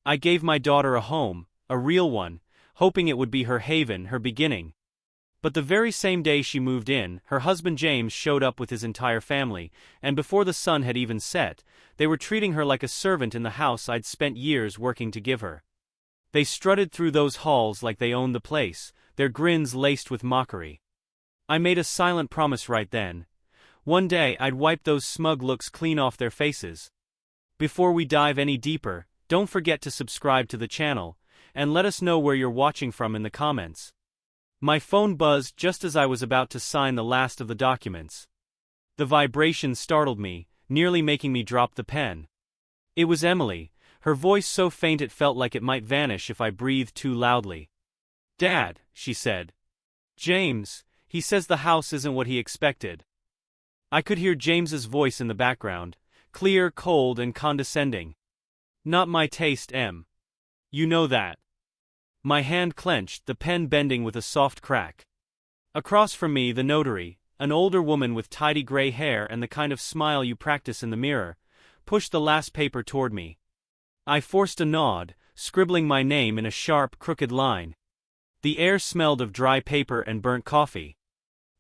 I gave my daughter a home, a real one, hoping it would be her haven, her beginning. But the very same day she moved in, her husband James showed up with his entire family, and before the sun had even set, they were treating her like a servant in the house I'd spent years working to give her. They strutted through those halls like they owned the place, their grins laced with mockery. I made a silent promise right then. One day I'd wipe those smug looks clean off their faces. Before we dive any deeper, don't forget to subscribe to the channel, and let us know where you're watching from in the comments. My phone buzzed just as I was about to sign the last of the documents. The vibration startled me, nearly making me drop the pen. It was Emily, her voice so faint it felt like it might vanish if I breathed too loudly. "Dad," she said. "James, he says the house isn't what he expected." I could hear James's voice in the background, clear, cold, and condescending. "Not my taste, Em. You know that." My hand clenched, the pen bending with a soft crack. Across from me, the notary, an older woman with tidy gray hair and the kind of smile you practice in the mirror, pushed the last paper toward me. I forced a nod, scribbling my name in a sharp, crooked line. The air smelled of dry paper and burnt coffee.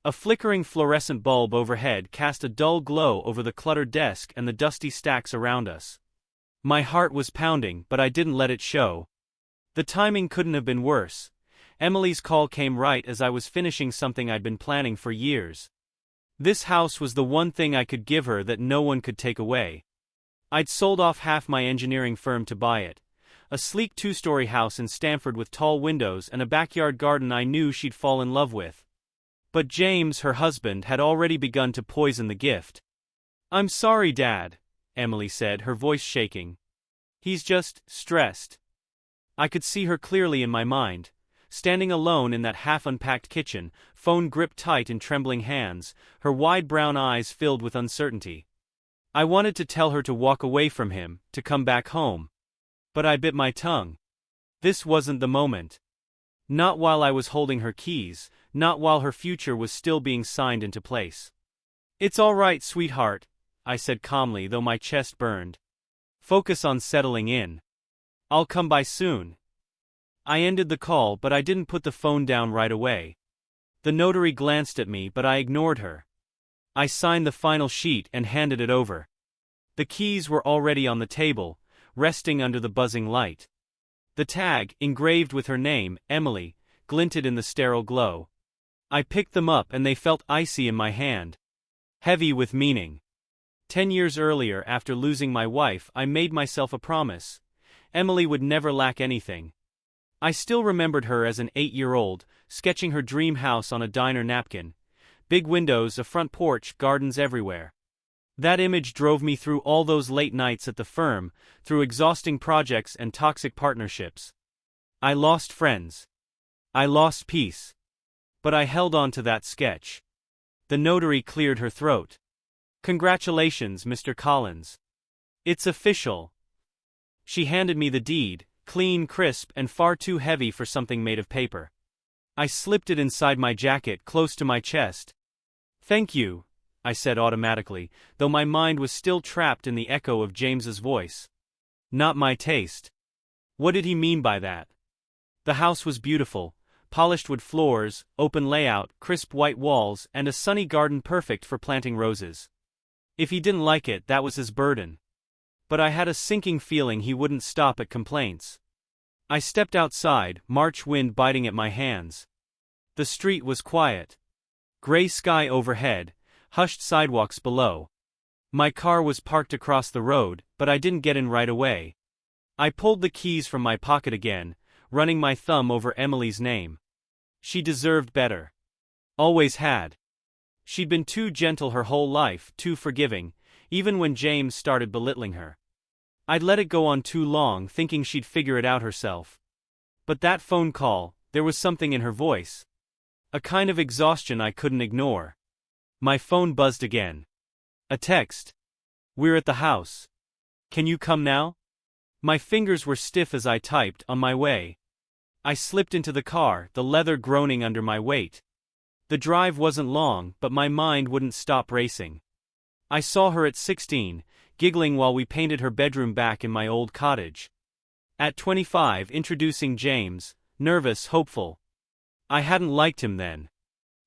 A flickering fluorescent bulb overhead cast a dull glow over the cluttered desk and the dusty stacks around us. My heart was pounding, but I didn't let it show. The timing couldn't have been worse. Emily's call came right as I was finishing something I'd been planning for years. This house was the one thing I could give her that no one could take away. I'd sold off half my engineering firm to buy it. A sleek two-story house in Stamford with tall windows and a backyard garden I knew she'd fall in love with. But James, her husband, had already begun to poison the gift. "I'm sorry, Dad," Emily said, her voice shaking. "He's just stressed." I could see her clearly in my mind, standing alone in that half-unpacked kitchen, phone gripped tight in trembling hands, her wide brown eyes filled with uncertainty. I wanted to tell her to walk away from him, to come back home. But I bit my tongue. This wasn't the moment. Not while I was holding her keys, not while her future was still being signed into place. "It's all right, sweetheart," I said calmly, though my chest burned. "Focus on settling in. I'll come by soon." I ended the call, but I didn't put the phone down right away. The notary glanced at me, but I ignored her. I signed the final sheet and handed it over. The keys were already on the table, resting under the buzzing light. The tag, engraved with her name, Emily, glinted in the sterile glow. I picked them up and they felt icy in my hand. Heavy with meaning. 10 years earlier, after losing my wife, I made myself a promise. Emily would never lack anything. I still remembered her as an 8-year-old, sketching her dream house on a diner napkin. Big windows, a front porch, gardens everywhere. That image drove me through all those late nights at the firm, through exhausting projects and toxic partnerships. I lost friends. I lost peace. But I held on to that sketch. The notary cleared her throat. "Congratulations, Mr. Collins. It's official." She handed me the deed, clean, crisp, and far too heavy for something made of paper. I slipped it inside my jacket, close to my chest. "Thank you," I said automatically, though my mind was still trapped in the echo of James's voice. Not my taste. What did he mean by that? The house was beautiful, polished wood floors, open layout, crisp white walls, and a sunny garden perfect for planting roses. If he didn't like it, that was his burden. But I had a sinking feeling he wouldn't stop at complaints. I stepped outside, March wind biting at my hands. The street was quiet. Gray sky overhead, hushed sidewalks below. My car was parked across the road, but I didn't get in right away. I pulled the keys from my pocket again, running my thumb over Emily's name. She deserved better. Always had. She'd been too gentle her whole life, too forgiving, even when James started belittling her. I'd let it go on too long, thinking she'd figure it out herself. But that phone call, there was something in her voice. A kind of exhaustion I couldn't ignore. My phone buzzed again. A text. "We're at the house. Can you come now?" My fingers were stiff as I typed, "On my way." I slipped into the car, the leather groaning under my weight. The drive wasn't long, but my mind wouldn't stop racing. I saw her at 16, giggling while we painted her bedroom back in my old cottage. At 25, introducing James, nervous, hopeful. I hadn't liked him then.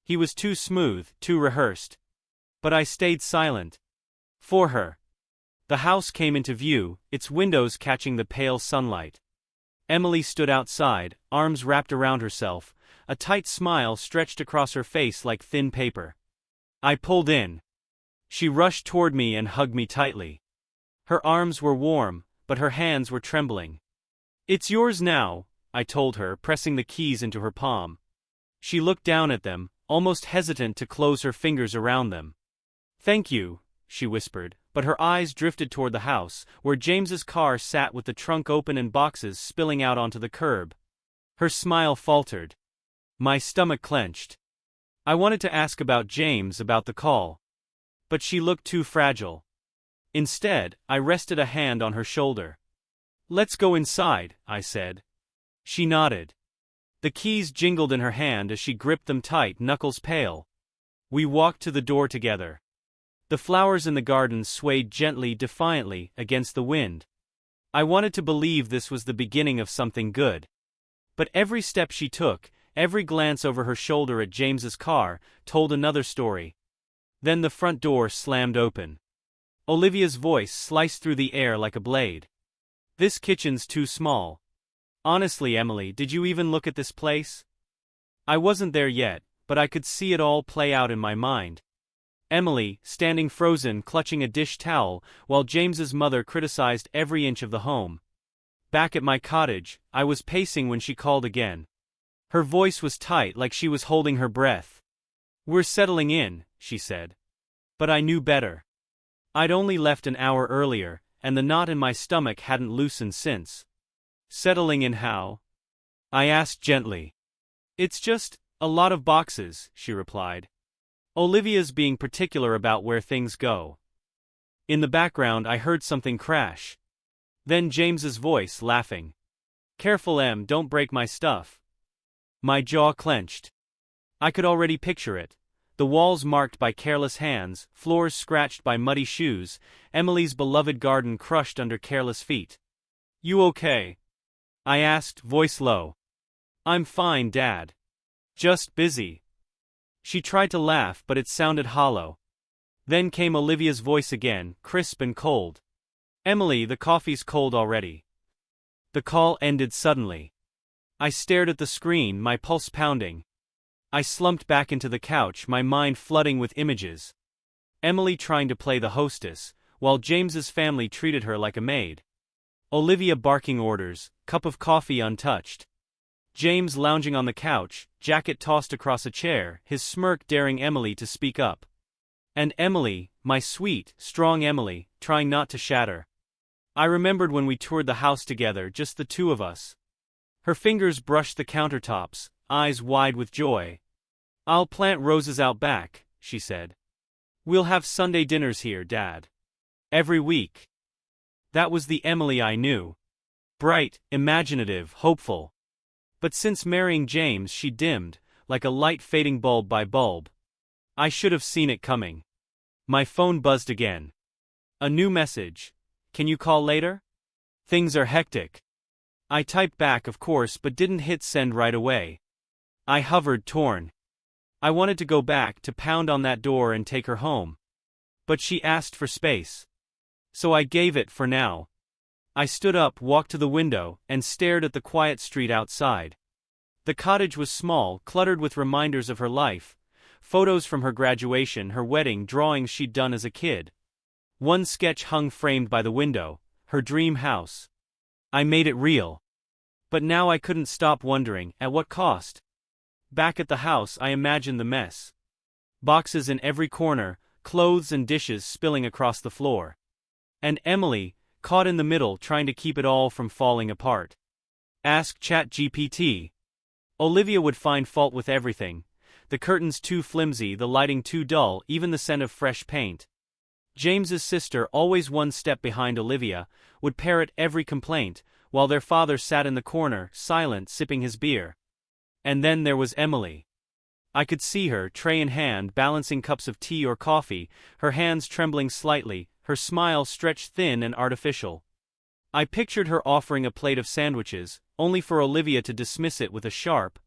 He was too smooth, too rehearsed. But I stayed silent. For her. The house came into view, its windows catching the pale sunlight. Emily stood outside, arms wrapped around herself, a tight smile stretched across her face like thin paper. I pulled in. She rushed toward me and hugged me tightly. Her arms were warm, but her hands were trembling. "It's yours now," I told her, pressing the keys into her palm. She looked down at them, almost hesitant to close her fingers around them. "Thank you," she whispered, but her eyes drifted toward the house, where James's car sat with the trunk open and boxes spilling out onto the curb. Her smile faltered. My stomach clenched. I wanted to ask about James, about the call. But she looked too fragile. Instead, I rested a hand on her shoulder. "Let's go inside," I said. She nodded. The keys jingled in her hand as she gripped them tight, knuckles pale. We walked to the door together. The flowers in the garden swayed gently, defiantly, against the wind. I wanted to believe this was the beginning of something good. But every step she took, every glance over her shoulder at James's car, told another story. Then the front door slammed open. Olivia's voice sliced through the air like a blade. "This kitchen's too small. Honestly, Emily, did you even look at this place?" I wasn't there yet, but I could see it all play out in my mind. Emily, standing frozen, clutching a dish towel, while James's mother criticized every inch of the home. Back at my cottage, I was pacing when she called again. Her voice was tight, like she was holding her breath. "We're settling in," she said. But I knew better. I'd only left an hour earlier, and the knot in my stomach hadn't loosened since. "Settling in how?" I asked gently. "It's just a lot of boxes," she replied. "Olivia's being particular about where things go." In the background I heard something crash. Then James's voice, laughing. "Careful, Em, don't break my stuff." My jaw clenched. I could already picture it. The walls marked by careless hands, floors scratched by muddy shoes, Emily's beloved garden crushed under careless feet. "You okay?" I asked, voice low. "I'm fine, Dad. Just busy." She tried to laugh, but it sounded hollow. Then came Olivia's voice again, crisp and cold. "Emily, the coffee's cold already." The call ended suddenly. I stared at the screen, my pulse pounding. I slumped back into the couch, my mind flooding with images. Emily trying to play the hostess, while James's family treated her like a maid. Olivia barking orders, cup of coffee untouched. James lounging on the couch, jacket tossed across a chair, his smirk daring Emily to speak up. And Emily, my sweet, strong Emily, trying not to shatter. I remembered when we toured the house together, just the two of us. Her fingers brushed the countertops, eyes wide with joy. "I'll plant roses out back," she said. "We'll have Sunday dinners here, Dad. Every week." That was the Emily I knew. Bright, imaginative, hopeful. But since marrying James she dimmed, like a light fading bulb by bulb. I should have seen it coming. My phone buzzed again. A new message. "Can you call later? Things are hectic." I typed back, of course, but didn't hit send right away. I hovered, torn. I wanted to go back, to pound on that door and take her home. But she asked for space. So I gave it for now. I stood up, walked to the window, and stared at the quiet street outside. The cottage was small, cluttered with reminders of her life. Photos from her graduation, her wedding, drawings she'd done as a kid. One sketch hung framed by the window, her dream house. I made it real. But now I couldn't stop wondering, at what cost? Back at the house I imagined the mess. Boxes in every corner, clothes and dishes spilling across the floor. And Emily, caught in the middle, trying to keep it all from falling apart. Ask ChatGPT. Olivia would find fault with everything. The curtains too flimsy, the lighting too dull, even the scent of fresh paint. James's sister, always one step behind Olivia, would parrot every complaint, while their father sat in the corner, silent, sipping his beer. And then there was Emily. I could see her, tray in hand, balancing cups of tea or coffee, her hands trembling slightly, her smile stretched thin and artificial. I pictured her offering a plate of sandwiches, only for Olivia to dismiss it with a sharp,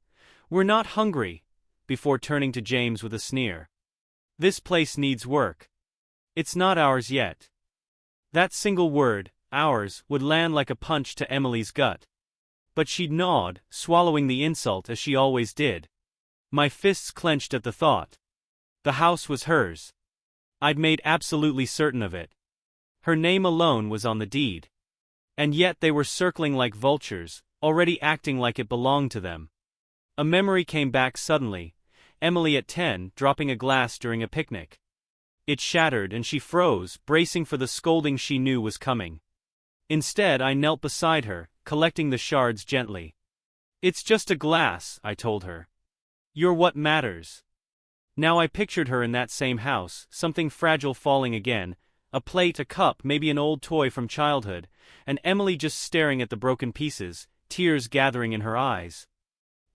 "We're not hungry," before turning to James with a sneer. "This place needs work. It's not ours yet." That single word, ours, would land like a punch to Emily's gut. But she'd nod, swallowing the insult as she always did. My fists clenched at the thought. The house was hers. I'd made absolutely certain of it. Her name alone was on the deed. And yet they were circling like vultures, already acting like it belonged to them. A memory came back suddenly, Emily at 10, dropping a glass during a picnic. It shattered and she froze, bracing for the scolding she knew was coming. Instead, I knelt beside her, collecting the shards gently. "It's just a glass," I told her. "You're what matters." Now I pictured her in that same house, something fragile falling again, a plate, a cup, maybe an old toy from childhood, and Emily just staring at the broken pieces, tears gathering in her eyes.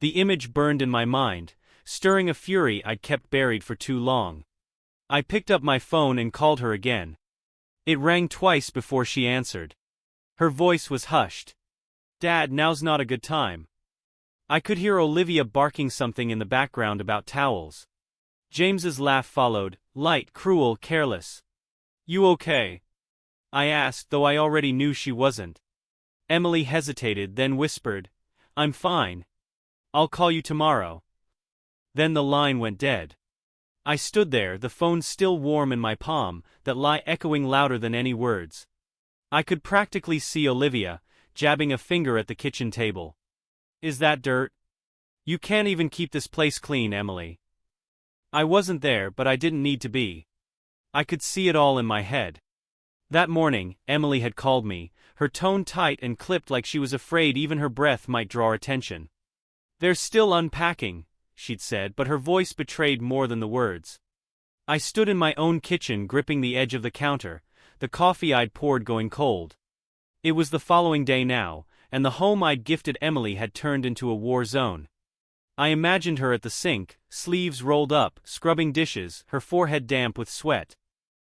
The image burned in my mind, stirring a fury I'd kept buried for too long. I picked up my phone and called her again. It rang twice before she answered. Her voice was hushed. "Dad, now's not a good time." I could hear Olivia barking something in the background about towels. James's laugh followed, light, cruel, careless. "You okay?" I asked, though I already knew she wasn't. Emily hesitated, then whispered, "I'm fine. I'll call you tomorrow." Then the line went dead. I stood there, the phone still warm in my palm, that lie echoing louder than any words. I could practically see Olivia, jabbing a finger at the kitchen table. "Is that dirt? You can't even keep this place clean, Emily." I wasn't there, but I didn't need to be. I could see it all in my head. That morning, Emily had called me, her tone tight and clipped like she was afraid even her breath might draw attention. "They're still unpacking," she'd said, but her voice betrayed more than the words. I stood in my own kitchen gripping the edge of the counter, the coffee I'd poured going cold. It was the following day now, and the home I'd gifted Emily had turned into a war zone. I imagined her at the sink, sleeves rolled up, scrubbing dishes, her forehead damp with sweat.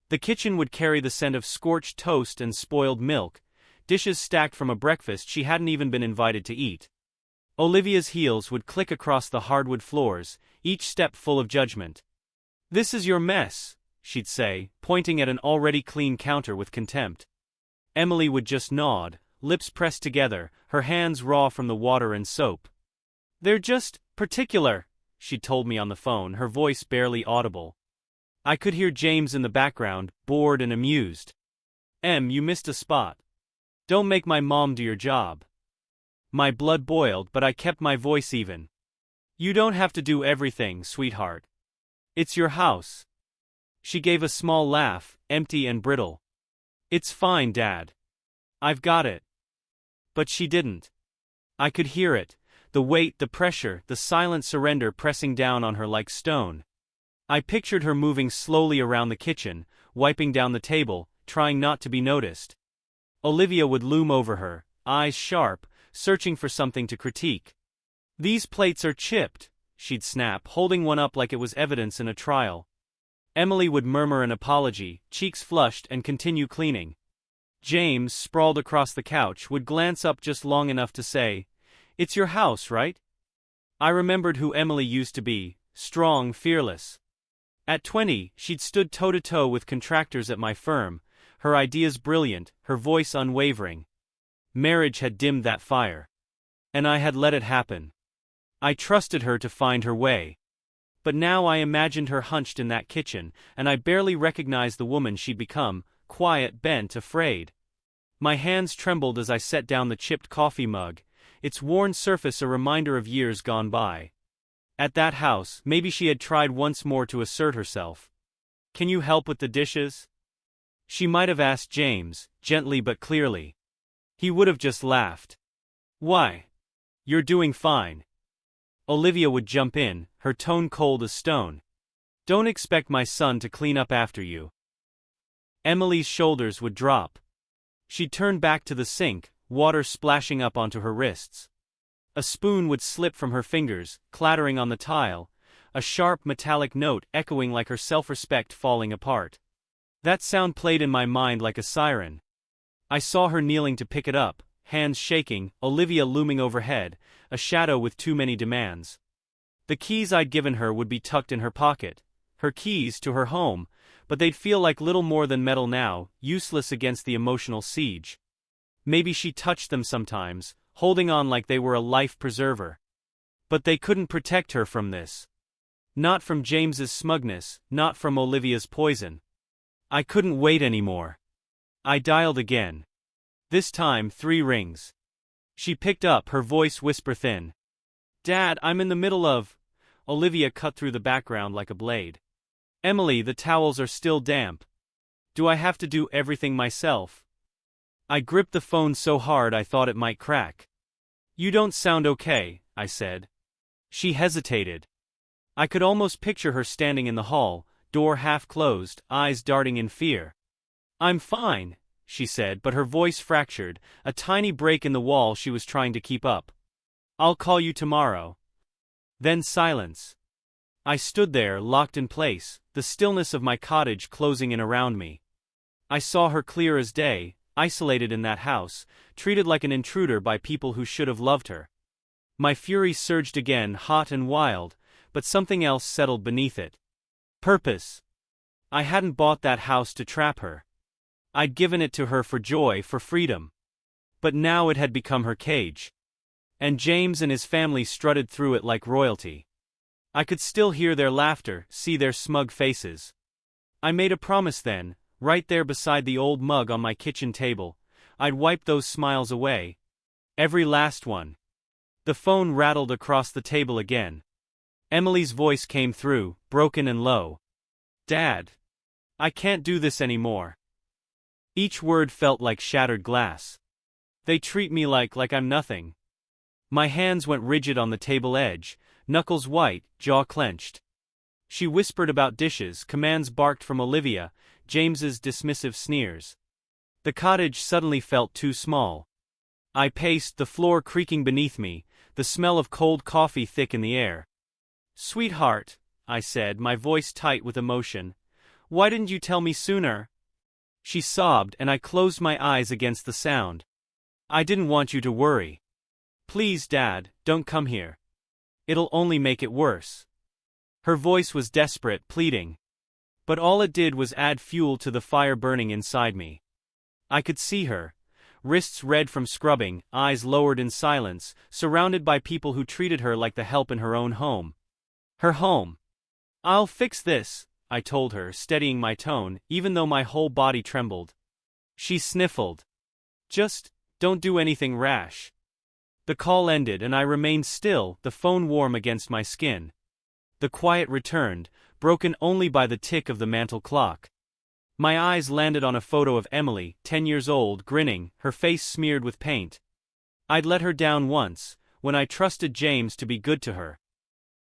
The kitchen would carry the scent of scorched toast and spoiled milk, dishes stacked from a breakfast she hadn't even been invited to eat. Olivia's heels would click across the hardwood floors, each step full of judgment. "This is your mess," she'd say, pointing at an already clean counter with contempt. Emily would just nod, lips pressed together, her hands raw from the water and soap. "They're just particular," she told me on the phone, her voice barely audible. I could hear James in the background, bored and amused. You missed a spot. Don't make my mom do your job." My blood boiled, but I kept my voice even. "You don't have to do everything, sweetheart. It's your house." She gave a small laugh, empty and brittle. "It's fine, Dad. I've got it." But she didn't. I could hear it, the weight, the pressure, the silent surrender pressing down on her like stone. I pictured her moving slowly around the kitchen, wiping down the table, trying not to be noticed. Olivia would loom over her, eyes sharp, searching for something to critique. "These plates are chipped," she'd snap, holding one up like it was evidence in a trial. Emily would murmur an apology, cheeks flushed, and continue cleaning. James, sprawled across the couch, would glance up just long enough to say, "It's your house, right?" I remembered who Emily used to be, strong, fearless. At 20, she'd stood toe-to-toe with contractors at my firm, her ideas brilliant, her voice unwavering. Marriage had dimmed that fire. And I had let it happen. I trusted her to find her way. But now I imagined her hunched in that kitchen, and I barely recognized the woman she'd become, quiet, bent, afraid. My hands trembled as I set down the chipped coffee mug, its worn surface a reminder of years gone by. At that house, maybe she had tried once more to assert herself. "Can you help with the dishes?" She might have asked James, gently but clearly. He would have just laughed. "Why? You're doing fine." Olivia would jump in, her tone cold as stone. "Don't expect my son to clean up after you." Emily's shoulders would drop. She'd turn back to the sink, water splashing up onto her wrists. A spoon would slip from her fingers, clattering on the tile, a sharp metallic note echoing like her self-respect falling apart. That sound played in my mind like a siren. I saw her kneeling to pick it up, hands shaking, Olivia looming overhead, a shadow with too many demands. The keys I'd given her would be tucked in her pocket, her keys to her home, but they'd feel like little more than metal now, useless against the emotional siege. Maybe she touched them sometimes, holding on like they were a life preserver. But they couldn't protect her from this. Not from James's smugness, not from Olivia's poison. I couldn't wait anymore. I dialed again. This time 3 rings. She picked up, her voice whisper thin. "Dad, I'm in the middle of..." Olivia cut through the background like a blade. "Emily, the towels are still damp. Do I have to do everything myself?" I gripped the phone so hard I thought it might crack. "You don't sound okay," I said. She hesitated. I could almost picture her standing in the hall, door half closed, eyes darting in fear. "I'm fine," she said, but her voice fractured, a tiny break in the wall she was trying to keep up. "I'll call you tomorrow." Then silence. I stood there, locked in place, the stillness of my cottage closing in around me. I saw her clear as day, isolated in that house, treated like an intruder by people who should have loved her. My fury surged again, hot and wild, but something else settled beneath it. Purpose. I hadn't bought that house to trap her. I'd given it to her for joy, for freedom. But now it had become her cage. And James and his family strutted through it like royalty. I could still hear their laughter, see their smug faces. I made a promise then, right there beside the old mug on my kitchen table. I'd wipe those smiles away. Every last one. The phone rattled across the table again. Emily's voice came through, broken and low. "Dad. I can't do this anymore." Each word felt like shattered glass. "They treat me like I'm nothing." My hands went rigid on the table edge, knuckles white, jaw clenched. She whispered about dishes, commands barked from Olivia, James's dismissive sneers. The cottage suddenly felt too small. I paced, the floor creaking beneath me, the smell of cold coffee thick in the air. "Sweetheart," I said, my voice tight with emotion, "why didn't you tell me sooner?" She sobbed, and I closed my eyes against the sound. "I didn't want you to worry. Please, Dad, don't come here. It'll only make it worse." Her voice was desperate, pleading. But all it did was add fuel to the fire burning inside me. I could see her, wrists red from scrubbing, eyes lowered in silence, surrounded by people who treated her like the help in her own home. Her home. "I'll fix this," I told her, steadying my tone, even though my whole body trembled. She sniffled. "Just don't do anything rash." The call ended and I remained still, the phone warm against my skin. The quiet returned, broken only by the tick of the mantel clock. My eyes landed on a photo of Emily, 10 years old, grinning, her face smeared with paint. I'd let her down once, when I trusted James to be good to her.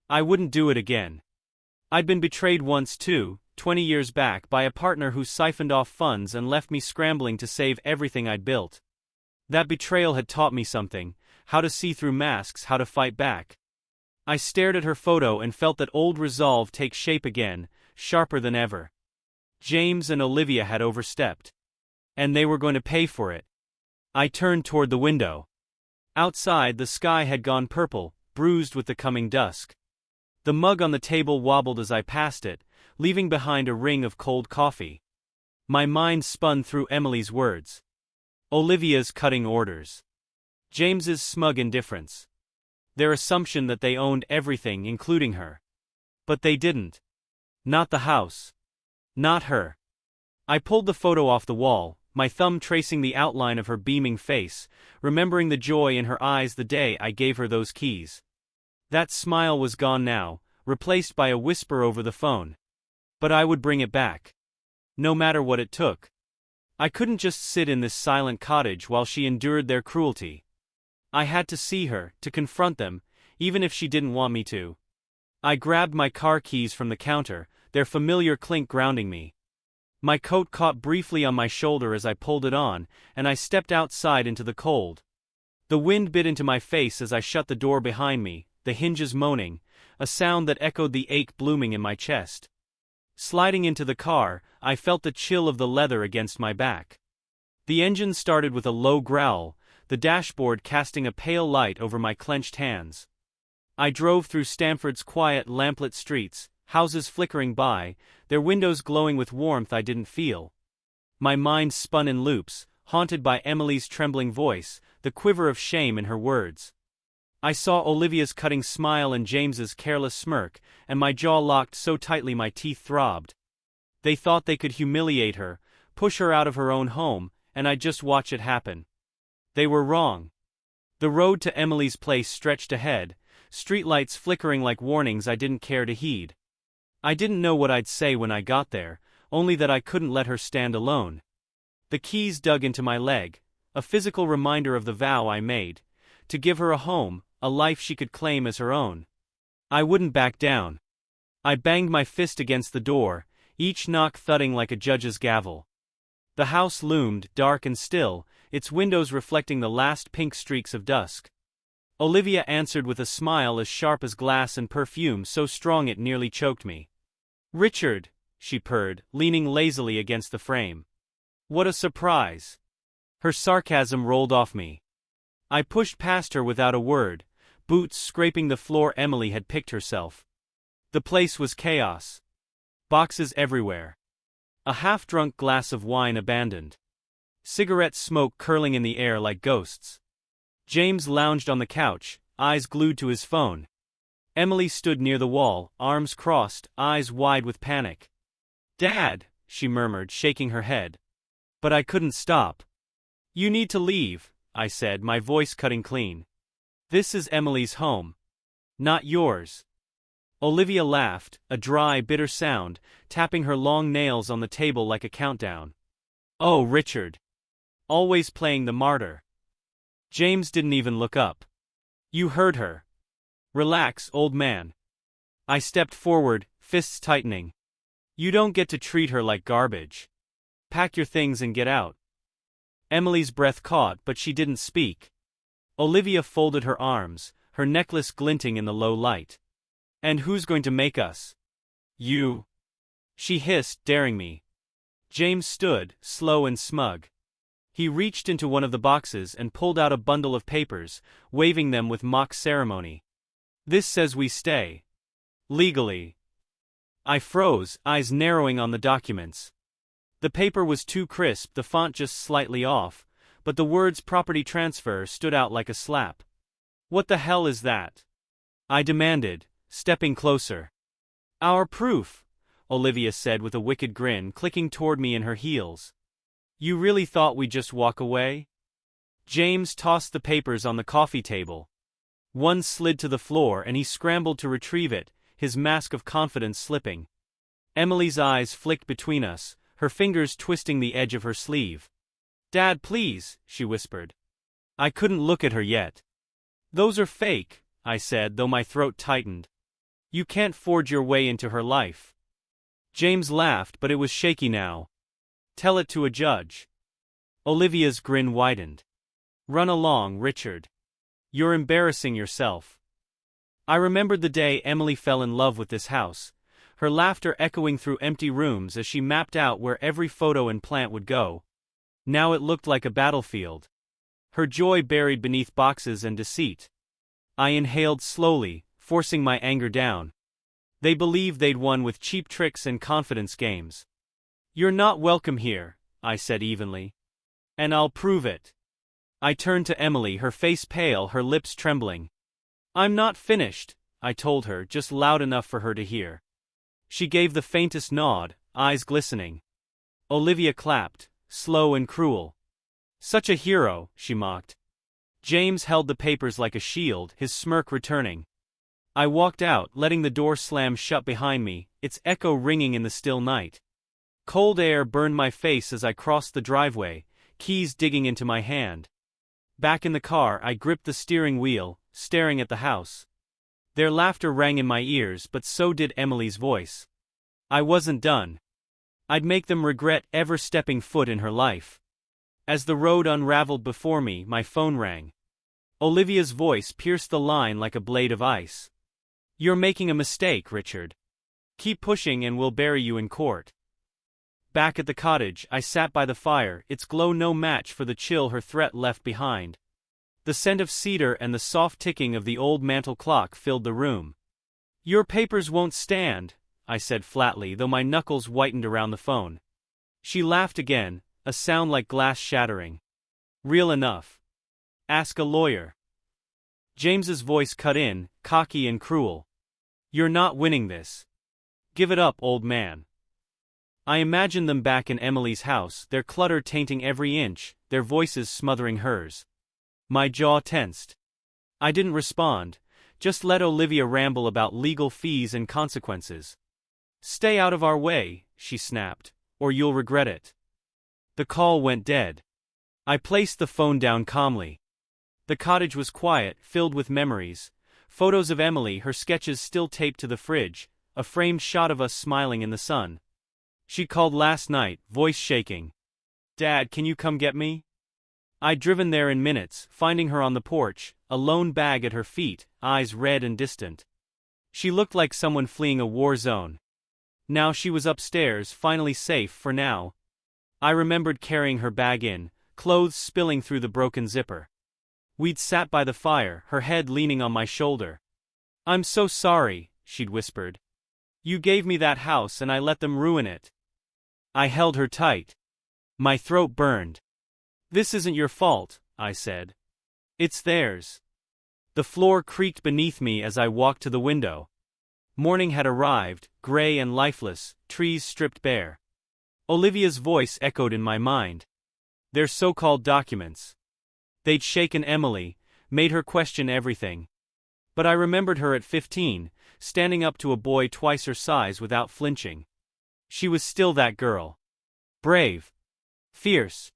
I wouldn't do it again. I'd been betrayed once too, 20 years back, by a partner who siphoned off funds and left me scrambling to save everything I'd built. That betrayal had taught me something, how to see through masks, how to fight back. I stared at her photo and felt that old resolve take shape again, sharper than ever. James and Olivia had overstepped. And they were going to pay for it. I turned toward the window. Outside, the sky had gone purple, bruised with the coming dusk. The mug on the table wobbled as I passed it, leaving behind a ring of cold coffee. My mind spun through Emily's words. Olivia's cutting orders. James's smug indifference. Their assumption that they owned everything, including her. But they didn't. Not the house. Not her. I pulled the photo off the wall, my thumb tracing the outline of her beaming face, remembering the joy in her eyes the day I gave her those keys. That smile was gone now, replaced by a whisper over the phone. But I would bring it back. No matter what it took. I couldn't just sit in this silent cottage while she endured their cruelty. I had to see her, to confront them, even if she didn't want me to. I grabbed my car keys from the counter, their familiar clink grounding me. My coat caught briefly on my shoulder as I pulled it on, and I stepped outside into the cold. The wind bit into my face as I shut the door behind me, the hinges moaning, a sound that echoed the ache blooming in my chest. Sliding into the car, I felt the chill of the leather against my back. The engine started with a low growl, the dashboard casting a pale light over my clenched hands. I drove through Stamford's quiet, lamplit streets, houses flickering by, their windows glowing with warmth I didn't feel. My mind spun in loops, haunted by Emily's trembling voice, the quiver of shame in her words. I saw Olivia's cutting smile and James's careless smirk, and my jaw locked so tightly my teeth throbbed. They thought they could humiliate her, push her out of her own home, and I'd just watch it happen. They were wrong. The road to Emily's place stretched ahead, streetlights flickering like warnings I didn't care to heed. I didn't know what I'd say when I got there, only that I couldn't let her stand alone. The keys dug into my leg, a physical reminder of the vow I made, to give her a home, a life she could claim as her own. I wouldn't back down. I banged my fist against the door, each knock thudding like a judge's gavel. The house loomed, dark and still, its windows reflecting the last pink streaks of dusk. Olivia answered with a smile as sharp as glass and perfume so strong it nearly choked me. "Richard," she purred, leaning lazily against the frame. "What a surprise." Her sarcasm rolled off me. I pushed past her without a word, boots scraping the floor. Emily had picked herself. The place was chaos. Boxes everywhere. A half-drunk glass of wine abandoned. Cigarette smoke curling in the air like ghosts. James lounged on the couch, eyes glued to his phone. Emily stood near the wall, arms crossed, eyes wide with panic. "Dad," she murmured, shaking her head. But I couldn't stop. "You need to leave," I said, my voice cutting clean. "This is Emily's home. Not yours." Olivia laughed, a dry, bitter sound, tapping her long nails on the table like a countdown. "Oh, Richard. Always playing the martyr." James didn't even look up. "You heard her. Relax, old man." I stepped forward, fists tightening. "You don't get to treat her like garbage. Pack your things and get out." Emily's breath caught, but she didn't speak. Olivia folded her arms, her necklace glinting in the low light. "And who's going to make us?" "You," she hissed, daring me. James stood, slow and smug. He reached into one of the boxes and pulled out a bundle of papers, waving them with mock ceremony. "This says we stay. Legally." I froze, eyes narrowing on the documents. The paper was too crisp, the font just slightly off, but the words property transfer stood out like a slap. "What the hell is that?" I demanded, stepping closer. "Our proof," Olivia said with a wicked grin, clicking toward me in her heels. "You really thought we'd just walk away?" James tossed the papers on the coffee table. One slid to the floor and he scrambled to retrieve it, his mask of confidence slipping. Emily's eyes flicked between us, her fingers twisting the edge of her sleeve. "Dad, please," she whispered. I couldn't look at her yet. "Those are fake," I said, though my throat tightened. "You can't forge your way into her life." James laughed, but it was shaky now. "Tell it to a judge." Olivia's grin widened. "Run along, Richard. You're embarrassing yourself." I remembered the day Emily fell in love with this house, her laughter echoing through empty rooms as she mapped out where every photo and plant would go. Now it looked like a battlefield. Her joy buried beneath boxes and deceit. I inhaled slowly, forcing my anger down. They believed they'd won with cheap tricks and confidence games. "You're not welcome here," I said evenly. "And I'll prove it." I turned to Emily, her face pale, her lips trembling. "I'm not finished," I told her, just loud enough for her to hear. She gave the faintest nod, eyes glistening. Olivia clapped, slow and cruel. "Such a hero," she mocked. James held the papers like a shield, his smirk returning. I walked out, letting the door slam shut behind me, its echo ringing in the still night. Cold air burned my face as I crossed the driveway, keys digging into my hand. Back in the car, I gripped the steering wheel, staring at the house. Their laughter rang in my ears, but so did Emily's voice. I wasn't done. I'd make them regret ever stepping foot in her life. As the road unraveled before me, my phone rang. Olivia's voice pierced the line like a blade of ice. "You're making a mistake, Richard. Keep pushing and we'll bury you in court." Back at the cottage, I sat by the fire, its glow no match for the chill her threat left behind. The scent of cedar and the soft ticking of the old mantel clock filled the room. "Your papers won't stand," I said flatly, though my knuckles whitened around the phone. She laughed again, a sound like glass shattering. "Real enough. Ask a lawyer." James's voice cut in, cocky and cruel. "You're not winning this. Give it up, old man." I imagined them back in Emily's house, their clutter tainting every inch, their voices smothering hers. My jaw tensed. I didn't respond, just let Olivia ramble about legal fees and consequences. "Stay out of our way," she snapped, "or you'll regret it." The call went dead. I placed the phone down calmly. The cottage was quiet, filled with memories. Photos of Emily, her sketches still taped to the fridge, a framed shot of us smiling in the sun. She called last night, voice shaking. "Dad, can you come get me?" I'd driven there in minutes, finding her on the porch, a lone bag at her feet, eyes red and distant. She looked like someone fleeing a war zone. Now she was upstairs, finally safe for now. I remembered carrying her bag in, clothes spilling through the broken zipper. We'd sat by the fire, her head leaning on my shoulder. "I'm so sorry," she'd whispered. "You gave me that house and I let them ruin it." I held her tight. My throat burned. "This isn't your fault," I said. "It's theirs." The floor creaked beneath me as I walked to the window. Morning had arrived, gray and lifeless, trees stripped bare. Olivia's voice echoed in my mind. Their so-called documents. They'd shaken Emily, made her question everything. But I remembered her at 15, standing up to a boy twice her size without flinching. She was still that girl. Brave. Fierce.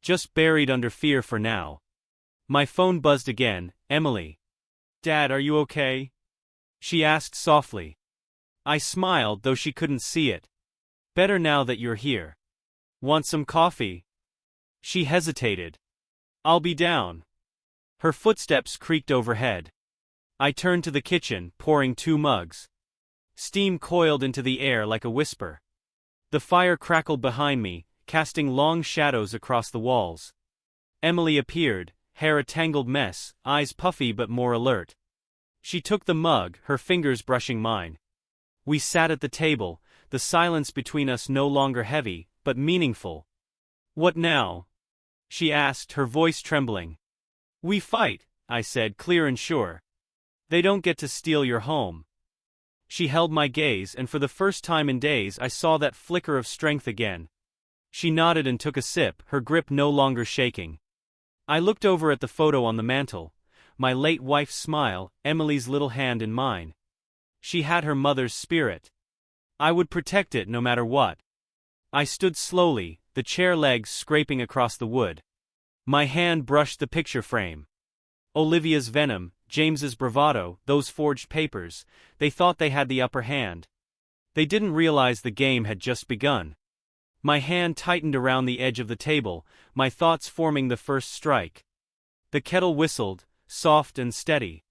Just buried under fear for now. My phone buzzed again. "Emily." "Dad, are you okay?" she asked softly. I smiled, though she couldn't see it. "Better now that you're here. Want some coffee?" She hesitated. "I'll be down." Her footsteps creaked overhead. I turned to the kitchen, pouring 2 mugs. Steam coiled into the air like a whisper. The fire crackled behind me, casting long shadows across the walls. Emily appeared, hair a tangled mess, eyes puffy but more alert. She took the mug, her fingers brushing mine. We sat at the table, the silence between us no longer heavy, but meaningful. "What now?" she asked, her voice trembling. "We fight," I said, clear and sure. "They don't get to steal your home." She held my gaze, and for the first time in days I saw that flicker of strength again. She nodded and took a sip, her grip no longer shaking. I looked over at the photo on the mantel, my late wife's smile, Emily's little hand in mine. She had her mother's spirit. I would protect it no matter what. I stood slowly, the chair legs scraping across the wood. My hand brushed the picture frame. Olivia's venom, James's bravado, those forged papers, they thought they had the upper hand. They didn't realize the game had just begun. My hand tightened around the edge of the table, my thoughts forming the first strike. The kettle whistled, soft and steady.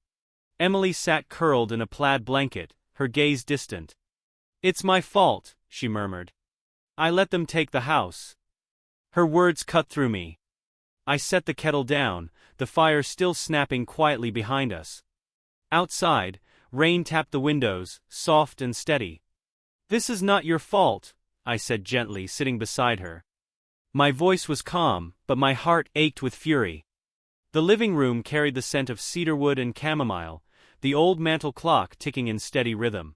Emily sat curled in a plaid blanket, her gaze distant. "It's my fault," she murmured. "I let them take the house." Her words cut through me. I set the kettle down, the fire still snapping quietly behind us. Outside, rain tapped the windows, soft and steady. "This is not your fault," I said gently, sitting beside her. My voice was calm, but my heart ached with fury. The living room carried the scent of cedarwood and chamomile, the old mantel clock ticking in steady rhythm.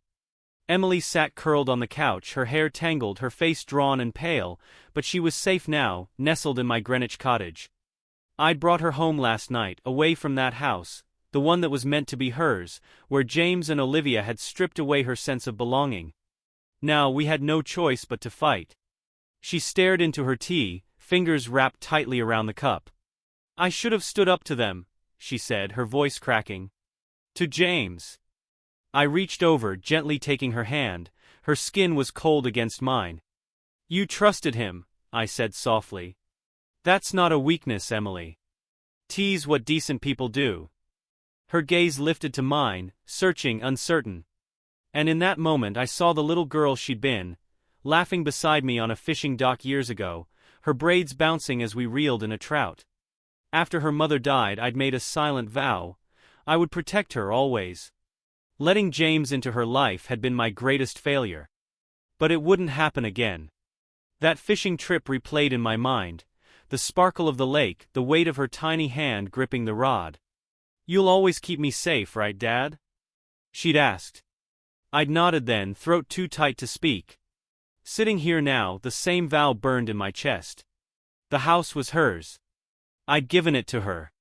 Emily sat curled on the couch, her hair tangled, her face drawn and pale, but she was safe now, nestled in my Greenwich cottage. I'd brought her home last night, away from that house, the one that was meant to be hers, where James and Olivia had stripped away her sense of belonging. Now we had no choice but to fight. She stared into her tea, fingers wrapped tightly around the cup. "I should have stood up to them," she said, her voice cracking. "To James." I reached over, gently taking her hand, her skin was cold against mine. "You trusted him," I said softly. "That's not a weakness, Emily. Tease what decent people do." Her gaze lifted to mine, searching, uncertain. And in that moment I saw the little girl she'd been, laughing beside me on a fishing dock years ago, her braids bouncing as we reeled in a trout. After her mother died, I'd made a silent vow. I would protect her always. Letting James into her life had been my greatest failure. But it wouldn't happen again. That fishing trip replayed in my mind, the sparkle of the lake, the weight of her tiny hand gripping the rod. "You'll always keep me safe, right, Dad?" she'd asked. I'd nodded then, throat too tight to speak. Sitting here now, the same vow burned in my chest. The house was hers. I'd given it to her.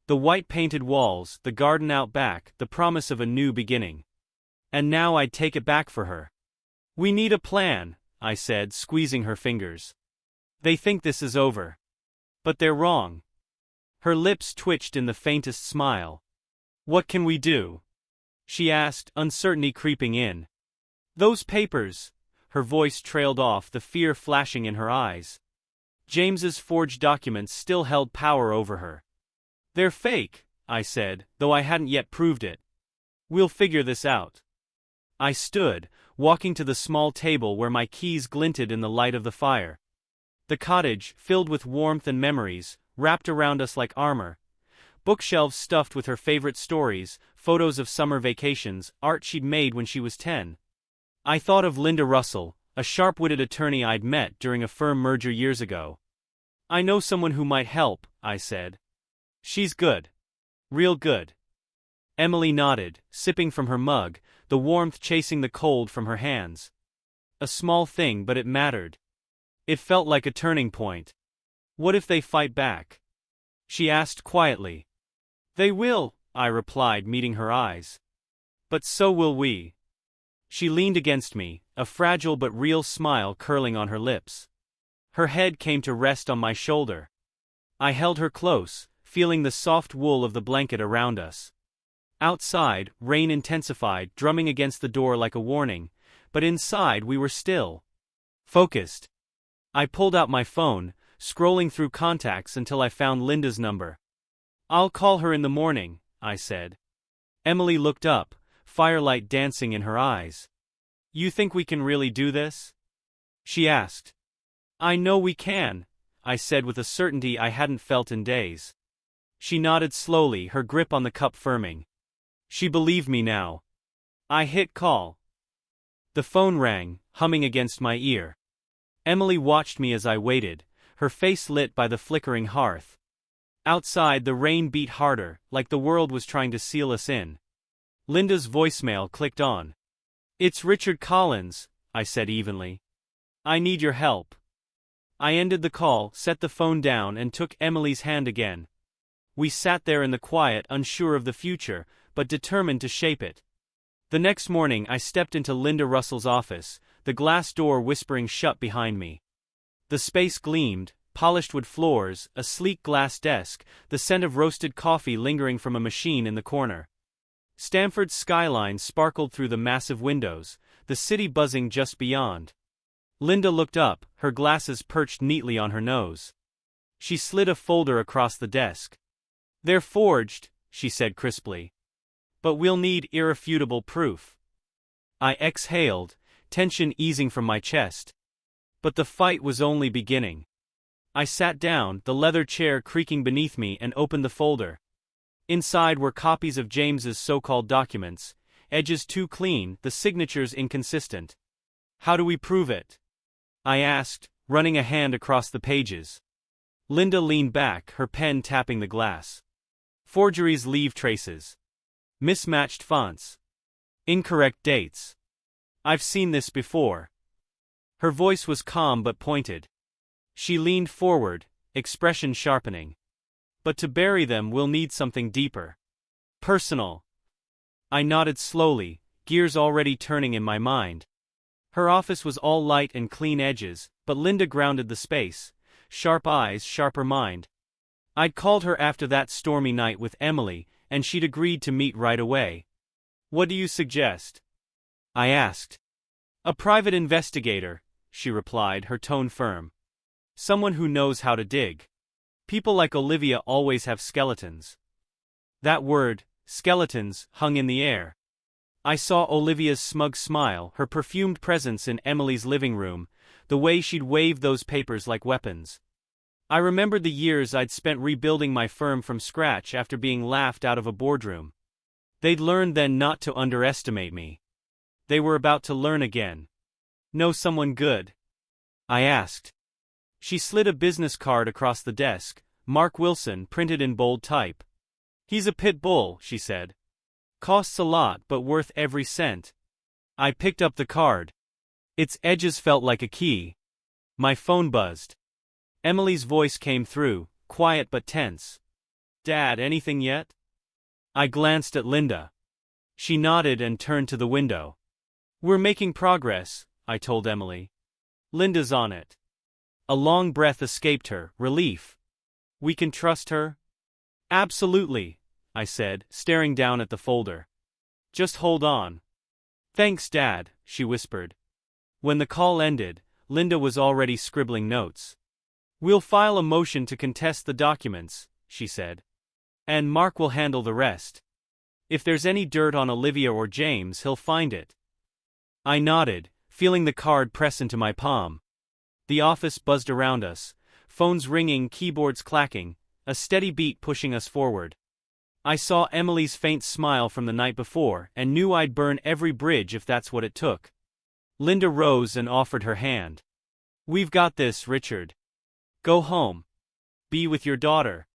The white-painted walls, the garden out back, the promise of a new beginning. And now I'd take it back for her. "We need a plan," I said, squeezing her fingers. "They think this is over. But they're wrong." Her lips twitched in the faintest smile. "What can we do?" she asked, uncertainty creeping in. "Those papers." Her voice trailed off, the fear flashing in her eyes. James's forged documents still held power over her. "They're fake," I said, though I hadn't yet proved it. "We'll figure this out." I stood, walking to the small table where my keys glinted in the light of the fire. The cottage, filled with warmth and memories, wrapped around us like armor. Bookshelves stuffed with her favorite stories, photos of summer vacations, art she'd made when she was 10. I thought of Linda Russell, a sharp-witted attorney I'd met during a firm merger years ago. "I know someone who might help," I said. "She's good. Real good." Emily nodded, sipping from her mug, the warmth chasing the cold from her hands. A small thing, but it mattered. It felt like a turning point. "What if they fight back?" she asked quietly. "They will," I replied, meeting her eyes. "But so will we." She leaned against me, a fragile but real smile curling on her lips. Her head came to rest on my shoulder. I held her close, feeling the soft wool of the blanket around us. Outside, rain intensified, drumming against the door like a warning, but inside we were still. Focused. I pulled out my phone, scrolling through contacts until I found Linda's number. "I'll call her in the morning," I said. Emily looked up, firelight dancing in her eyes. "You think we can really do this?" she asked. "I know we can," I said with a certainty I hadn't felt in days. She nodded slowly, her grip on the cup firming. She believed me now. I hit call. The phone rang, humming against my ear. Emily watched me as I waited, her face lit by the flickering hearth. Outside, the rain beat harder, like the world was trying to seal us in. Linda's voicemail clicked on. "It's Richard Collins," I said evenly. "I need your help." I ended the call, set the phone down, and took Emily's hand again. We sat there in the quiet, unsure of the future, but determined to shape it. The next morning I stepped into Linda Russell's office, the glass door whispering shut behind me. The space gleamed, polished wood floors, a sleek glass desk, the scent of roasted coffee lingering from a machine in the corner. Stamford's skyline sparkled through the massive windows, the city buzzing just beyond. Linda looked up, her glasses perched neatly on her nose. She slid a folder across the desk. "They're forged," she said crisply. "But we'll need irrefutable proof." I exhaled, tension easing from my chest. But the fight was only beginning. I sat down, the leather chair creaking beneath me, and opened the folder. Inside were copies of James's so-called documents, edges too clean, the signatures inconsistent. "How do we prove it?" I asked, running a hand across the pages. Linda leaned back, her pen tapping the glass. "Forgeries leave traces. Mismatched fonts. Incorrect dates. I've seen this before." Her voice was calm but pointed. She leaned forward, expression sharpening. "But to bury them we'll need something deeper. Personal." I nodded slowly, gears already turning in my mind. Her office was all light and clean edges, but Linda grounded the space. Sharp eyes, sharper mind. I'd called her after that stormy night with Emily, and she'd agreed to meet right away. "What do you suggest?" I asked. "A private investigator," she replied, her tone firm. "Someone who knows how to dig. People like Olivia always have skeletons." That word, skeletons, hung in the air. I saw Olivia's smug smile, her perfumed presence in Emily's living room, the way she'd waved those papers like weapons. I remembered the years I'd spent rebuilding my firm from scratch after being laughed out of a boardroom. They'd learned then not to underestimate me. They were about to learn again. Know someone good? I asked. She slid a business card across the desk, Mark Wilson printed in bold type. He's a pit bull, she said. Costs a lot but worth every cent. I picked up the card. Its edges felt like a key. My phone buzzed. Emily's voice came through, quiet but tense. Dad, anything yet? I glanced at Linda. She nodded and turned to the window. We're making progress, I told Emily. Linda's on it. A long breath escaped her, relief. We can trust her? Absolutely, I said, staring down at the folder. Just hold on. Thanks, Dad, she whispered. When the call ended, Linda was already scribbling notes. We'll file a motion to contest the documents, she said. And Mark will handle the rest. If there's any dirt on Olivia or James, he'll find it. I nodded, feeling the card press into my palm. The office buzzed around us, phones ringing, keyboards clacking, a steady beat pushing us forward. I saw Emily's faint smile from the night before and knew I'd burn every bridge if that's what it took. Linda rose and offered her hand. We've got this, Richard. Go home. Be with your daughter.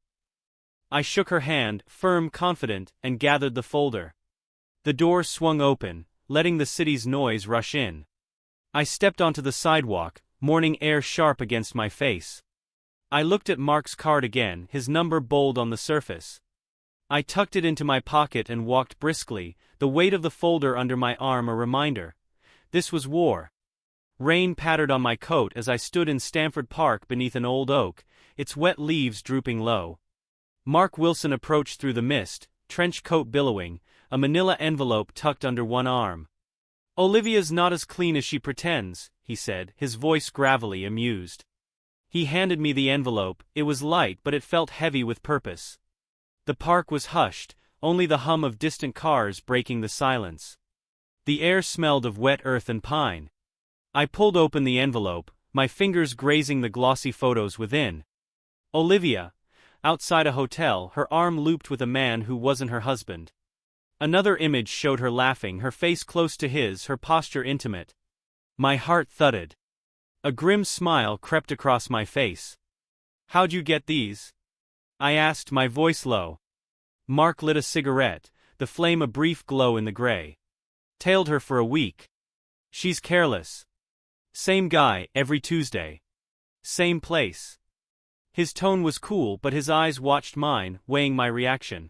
I shook her hand, firm, confident, and gathered the folder. The door swung open, letting the city's noise rush in. I stepped onto the sidewalk, morning air sharp against my face. I looked at Mark's card again, his number bold on the surface. I tucked it into my pocket and walked briskly, the weight of the folder under my arm a reminder. This was war. Rain pattered on my coat as I stood in Stamford Park beneath an old oak, its wet leaves drooping low. Mark Wilson approached through the mist, trench coat billowing, a manila envelope tucked under one arm. Olivia's not as clean as she pretends, he said, his voice gravelly amused. He handed me the envelope. It was light but it felt heavy with purpose. The park was hushed, only the hum of distant cars breaking the silence. The air smelled of wet earth and pine. I pulled open the envelope, my fingers grazing the glossy photos within. Olivia, outside a hotel, her arm looped with a man who wasn't her husband. Another image showed her laughing, her face close to his, her posture intimate. My heart thudded. A grim smile crept across my face. How'd you get these? I asked, my voice low. Mark lit a cigarette, the flame a brief glow in the gray. Tailed her for a week. She's careless. Same guy, every Tuesday. Same place. His tone was cool but his eyes watched mine, weighing my reaction.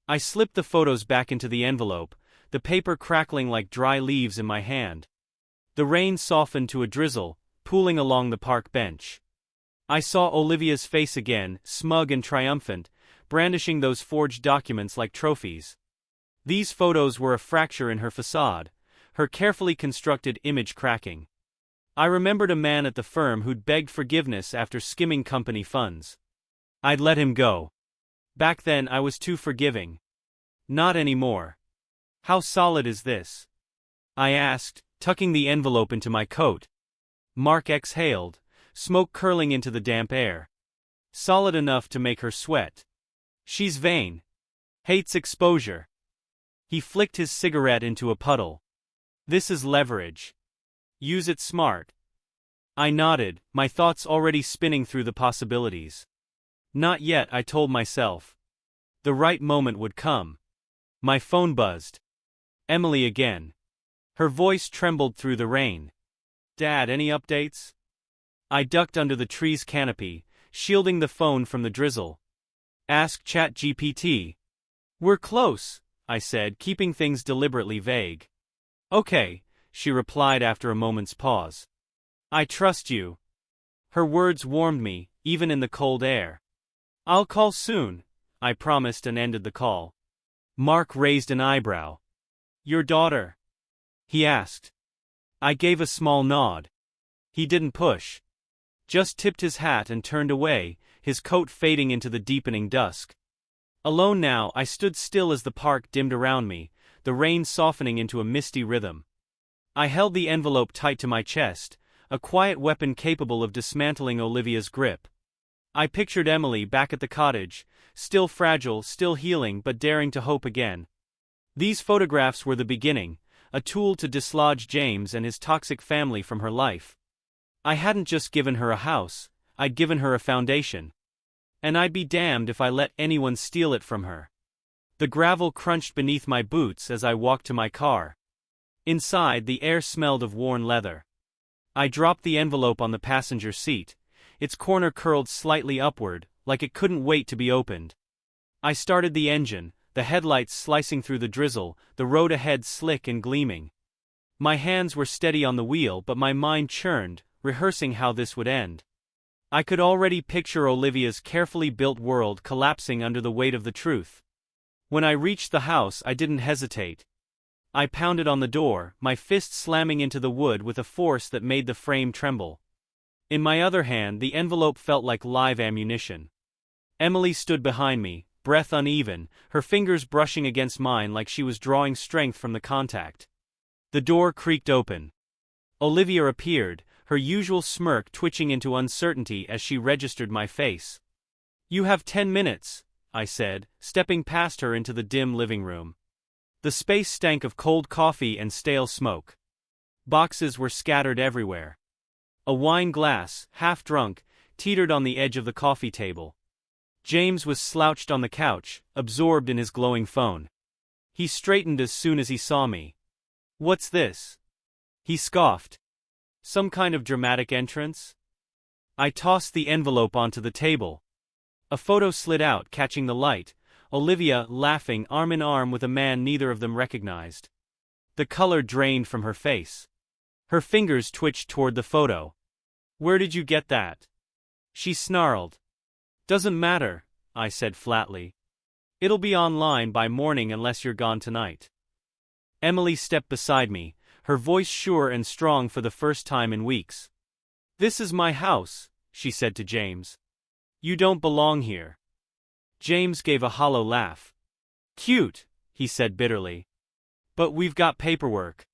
I slipped the photos back into the envelope, the paper crackling like dry leaves in my hand. The rain softened to a drizzle, pooling along the park bench. I saw Olivia's face again, smug and triumphant, brandishing those forged documents like trophies. These photos were a fracture in her facade, her carefully constructed image cracking. I remembered a man at the firm who'd begged forgiveness after skimming company funds. I'd let him go. Back then I was too forgiving. Not anymore. How solid is this? I asked, tucking the envelope into my coat. Mark exhaled, smoke curling into the damp air. Solid enough to make her sweat. She's vain. Hates exposure. He flicked his cigarette into a puddle. This is leverage. Use it smart. I nodded, my thoughts already spinning through the possibilities. Not yet, I told myself. The right moment would come. My phone buzzed. Emily again. Her voice trembled through the rain. Dad, any updates? I ducked under the tree's canopy, shielding the phone from the drizzle. Ask ChatGPT. We're close, I said, keeping things deliberately vague. Okay, she replied after a moment's pause. I trust you. Her words warmed me, even in the cold air. I'll call soon, I promised and ended the call. Mark raised an eyebrow. Your daughter? He asked. I gave a small nod. He didn't push. Just tipped his hat and turned away, his coat fading into the deepening dusk. Alone now, I stood still as the park dimmed around me, the rain softening into a misty rhythm. I held the envelope tight to my chest, a quiet weapon capable of dismantling Olivia's grip. I pictured Emily back at the cottage, still fragile, still healing, but daring to hope again. These photographs were the beginning, a tool to dislodge James and his toxic family from her life. I hadn't just given her a house, I'd given her a foundation. And I'd be damned if I let anyone steal it from her. The gravel crunched beneath my boots as I walked to my car. Inside, the air smelled of worn leather. I dropped the envelope on the passenger seat, its corner curled slightly upward, like it couldn't wait to be opened. I started the engine, the headlights slicing through the drizzle, the road ahead slick and gleaming. My hands were steady on the wheel, but my mind churned, rehearsing how this would end. I could already picture Olivia's carefully built world collapsing under the weight of the truth. When I reached the house, I didn't hesitate. I pounded on the door, my fist slamming into the wood with a force that made the frame tremble. In my other hand, the envelope felt like live ammunition. Emily stood behind me, breath uneven, her fingers brushing against mine like she was drawing strength from the contact. The door creaked open. Olivia appeared, her usual smirk twitching into uncertainty as she registered my face. "You have 10 minutes," I said, stepping past her into the dim living room. The space stank of cold coffee and stale smoke. Boxes were scattered everywhere. A wine glass, half drunk, teetered on the edge of the coffee table. James was slouched on the couch, absorbed in his glowing phone. He straightened as soon as he saw me. "What's this?" he scoffed. "Some kind of dramatic entrance?" I tossed the envelope onto the table. A photo slid out, catching the light, Olivia laughing arm in arm with a man neither of them recognized. The color drained from her face. Her fingers twitched toward the photo. "Where did you get that?" she snarled. "Doesn't matter," I said flatly. "It'll be online by morning unless you're gone tonight." Emily stepped beside me, her voice sure and strong for the first time in weeks. "This is my house," she said to James. "You don't belong here." James gave a hollow laugh. "Cute," he said bitterly. "But we've got paperwork.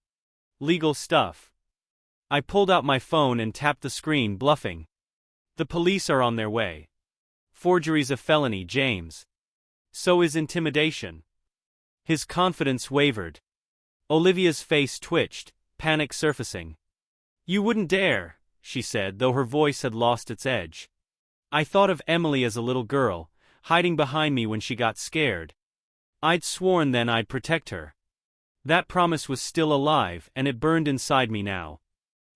Legal stuff." I pulled out my phone and tapped the screen, bluffing. "The police are on their way. Forgery's a felony, James. So is intimidation." His confidence wavered. Olivia's face twitched, panic surfacing. "You wouldn't dare," she said, though her voice had lost its edge. I thought of Emily as a little girl, hiding behind me when she got scared. I'd sworn then I'd protect her. That promise was still alive, and it burned inside me now.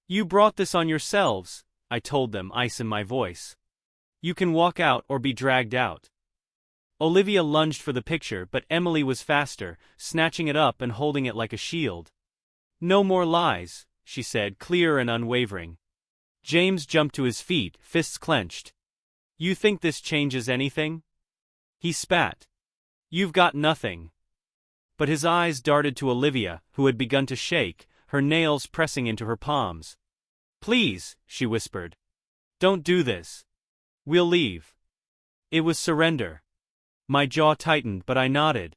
"You brought this on yourselves," I told them, ice in my voice. "You can walk out or be dragged out." Olivia lunged for the picture, but Emily was faster, snatching it up and holding it like a shield. "No more lies," she said, clear and unwavering. James jumped to his feet, fists clenched. "You think this changes anything?" he spat. "You've got nothing." But his eyes darted to Olivia, who had begun to shake, her nails pressing into her palms. "Please," she whispered. "Don't do this. We'll leave." It was surrender. My jaw tightened, but I nodded.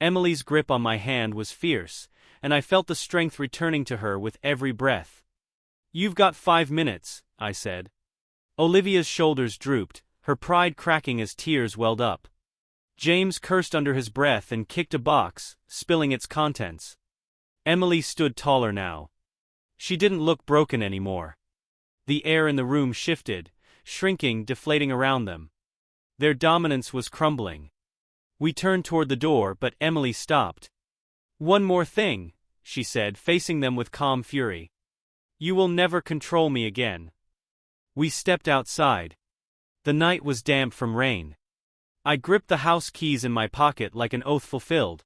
Emily's grip on my hand was fierce, and I felt the strength returning to her with every breath. "You've got 5 minutes," I said. Olivia's shoulders drooped, her pride cracking as tears welled up. James cursed under his breath and kicked a box, spilling its contents. Emily stood taller now. She didn't look broken anymore. The air in the room shifted, shrinking, deflating around them. Their dominance was crumbling. We turned toward the door, but Emily stopped. "One more thing," she said, facing them with calm fury. "You will never control me again." We stepped outside. The night was damp from rain. I gripped the house keys in my pocket like an oath fulfilled.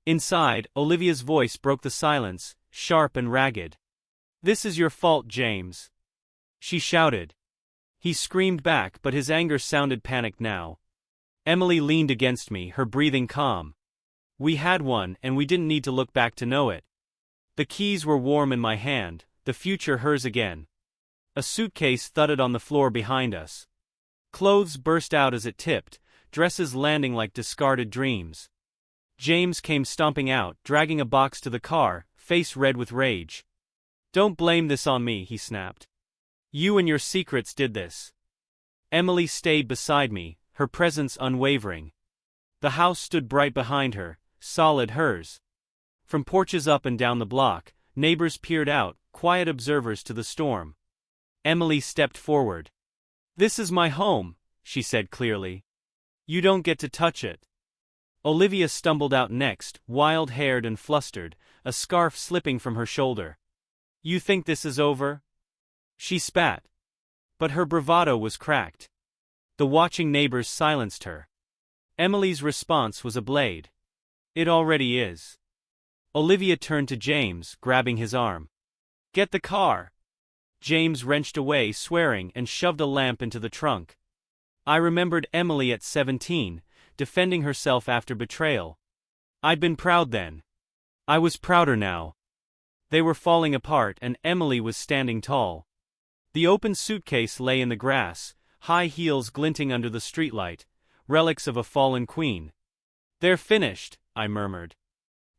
Inside, Olivia's voice broke the silence, sharp and ragged. "This is your fault, James," she shouted. He screamed back, but his anger sounded panicked now. Emily leaned against me, her breathing calm. We had won, and we didn't need to look back to know it. The keys were warm in my hand, the future hers again. A suitcase thudded on the floor behind us. Clothes burst out as it tipped, dresses landing like discarded dreams. James came stomping out, dragging a box to the car, face red with rage. "Don't blame this on me," he snapped. "You and your secrets did this." Emily stayed beside me, her presence unwavering. The house stood bright behind her, solid hers. From porches up and down the block, neighbors peered out, quiet observers to the storm. Emily stepped forward. "This is my home," she said clearly. "You don't get to touch it." Olivia stumbled out next, wild-haired and flustered, a scarf slipping from her shoulder. "You think this is over?" She spat. But her bravado was cracked. The watching neighbors silenced her. Emily's response was a blade. "It already is." Olivia turned to James, grabbing his arm. "Get the car." James wrenched away, swearing, and shoved a lamp into the trunk. I remembered Emily at 17, defending herself after betrayal. I'd been proud then. I was prouder now. They were falling apart and Emily was standing tall. The open suitcase lay in the grass, high heels glinting under the streetlight, relics of a fallen queen. "They're finished," I murmured.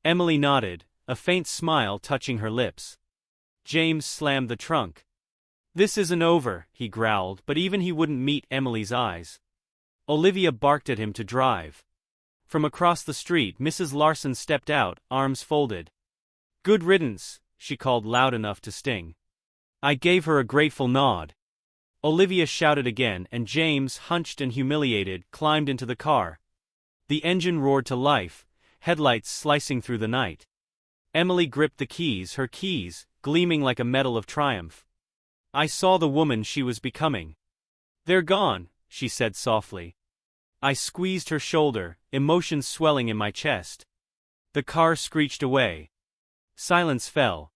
Emily nodded, a faint smile touching her lips. James slammed the trunk. "This isn't over," he growled, but even he wouldn't meet Emily's eyes. Olivia barked at him to drive. From across the street, Mrs. Larson stepped out, arms folded. "Good riddance," she called loud enough to sting. I gave her a grateful nod. Olivia shouted again, and James, hunched and humiliated, climbed into the car. The engine roared to life, headlights slicing through the night. Emily gripped the keys, her keys, gleaming like a medal of triumph. I saw the woman she was becoming. "They're gone," she said softly. I squeezed her shoulder, emotions swelling in my chest. The car screeched away. Silence fell.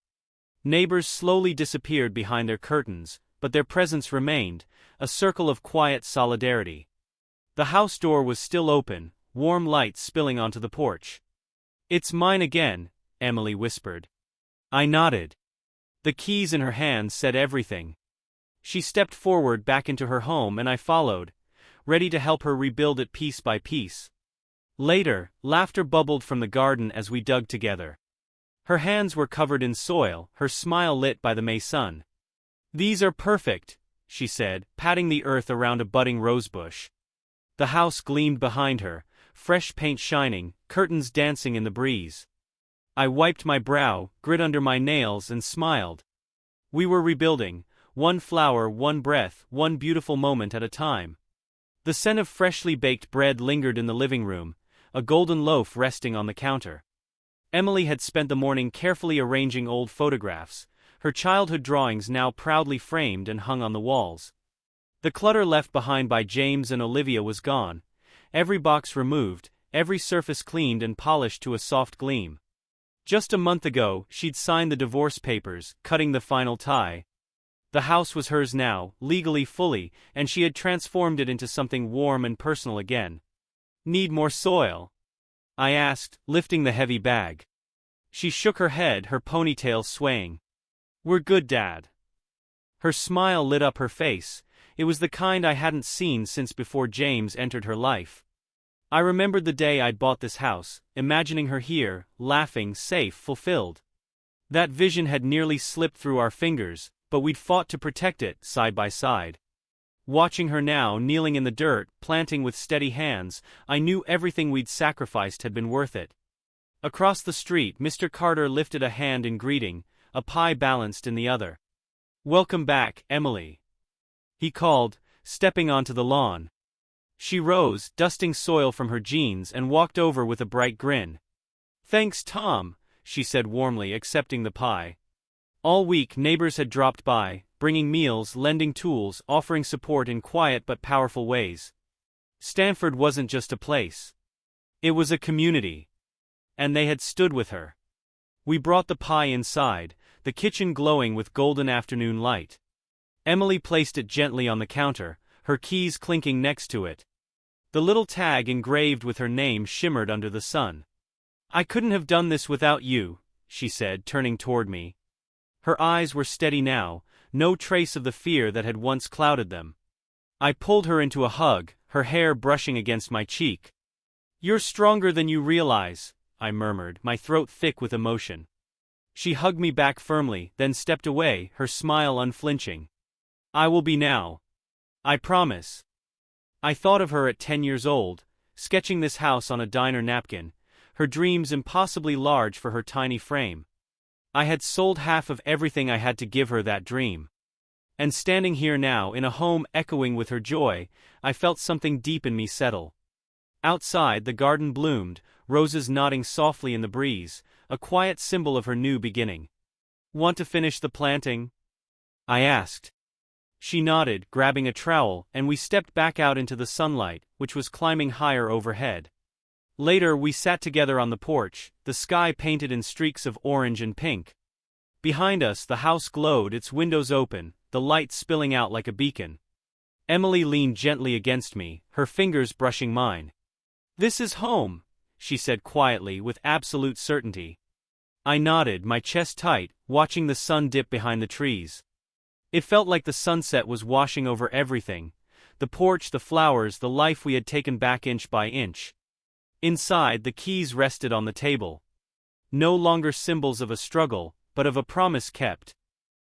Neighbors slowly disappeared behind their curtains, but their presence remained, a circle of quiet solidarity. The house door was still open, warm light spilling onto the porch. "It's mine again," Emily whispered. I nodded. The keys in her hand said everything. She stepped forward back into her home and I followed, ready to help her rebuild it piece by piece. Later, laughter bubbled from the garden as we dug together. Her hands were covered in soil, her smile lit by the May sun. "These are perfect," she said, patting the earth around a budding rosebush. The house gleamed behind her, fresh paint shining, curtains dancing in the breeze. I wiped my brow, grit under my nails, and smiled. We were rebuilding, one flower, one breath, one beautiful moment at a time. The scent of freshly baked bread lingered in the living room, a golden loaf resting on the counter. Emily had spent the morning carefully arranging old photographs, her childhood drawings now proudly framed and hung on the walls. The clutter left behind by James and Olivia was gone, every box removed, every surface cleaned and polished to a soft gleam. Just a month ago, she'd signed the divorce papers, cutting the final tie. The house was hers now, legally fully, and she had transformed it into something warm and personal again. "Need more soil?" I asked, lifting the heavy bag. She shook her head, her ponytail swaying. "We're good, Dad." Her smile lit up her face. It was the kind I hadn't seen since before James entered her life. I remembered the day I'd bought this house, imagining her here, laughing, safe, fulfilled. That vision had nearly slipped through our fingers, but we'd fought to protect it, side by side. Watching her now, kneeling in the dirt, planting with steady hands, I knew everything we'd sacrificed had been worth it. Across the street, Mr. Carter lifted a hand in greeting, a pie balanced in the other. "Welcome back, Emily," he called, stepping onto the lawn. She rose, dusting soil from her jeans, and walked over with a bright grin. "Thanks, Tom," she said warmly, accepting the pie. All week, neighbors had dropped by, bringing meals, lending tools, offering support in quiet but powerful ways. Stanford wasn't just a place. It was a community. And they had stood with her. We brought the pie inside, the kitchen glowing with golden afternoon light. Emily placed it gently on the counter, her keys clinking next to it. The little tag engraved with her name shimmered under the sun. "I couldn't have done this without you," she said, turning toward me. Her eyes were steady now, no trace of the fear that had once clouded them. I pulled her into a hug, her hair brushing against my cheek. "You're stronger than you realize," I murmured, my throat thick with emotion. She hugged me back firmly, then stepped away, her smile unflinching. I will be now. I promise. I thought of her at 10 years old, sketching this house on a diner napkin, her dreams impossibly large for her tiny frame. I had sold half of everything I had to give her that dream. And standing here now in a home echoing with her joy, I felt something deep in me settle. Outside, the garden bloomed, roses nodding softly in the breeze, a quiet symbol of her new beginning. Want to finish the planting? I asked. She nodded, grabbing a trowel, and we stepped back out into the sunlight, which was climbing higher overhead. Later we sat together on the porch, the sky painted in streaks of orange and pink. Behind us the house glowed, its windows open, the light spilling out like a beacon. Emily leaned gently against me, her fingers brushing mine. "This is home," she said quietly with absolute certainty. I nodded, my chest tight, watching the sun dip behind the trees. It felt like the sunset was washing over everything, the porch, the flowers, the life we had taken back inch by inch. Inside, the keys rested on the table. No longer symbols of a struggle, but of a promise kept.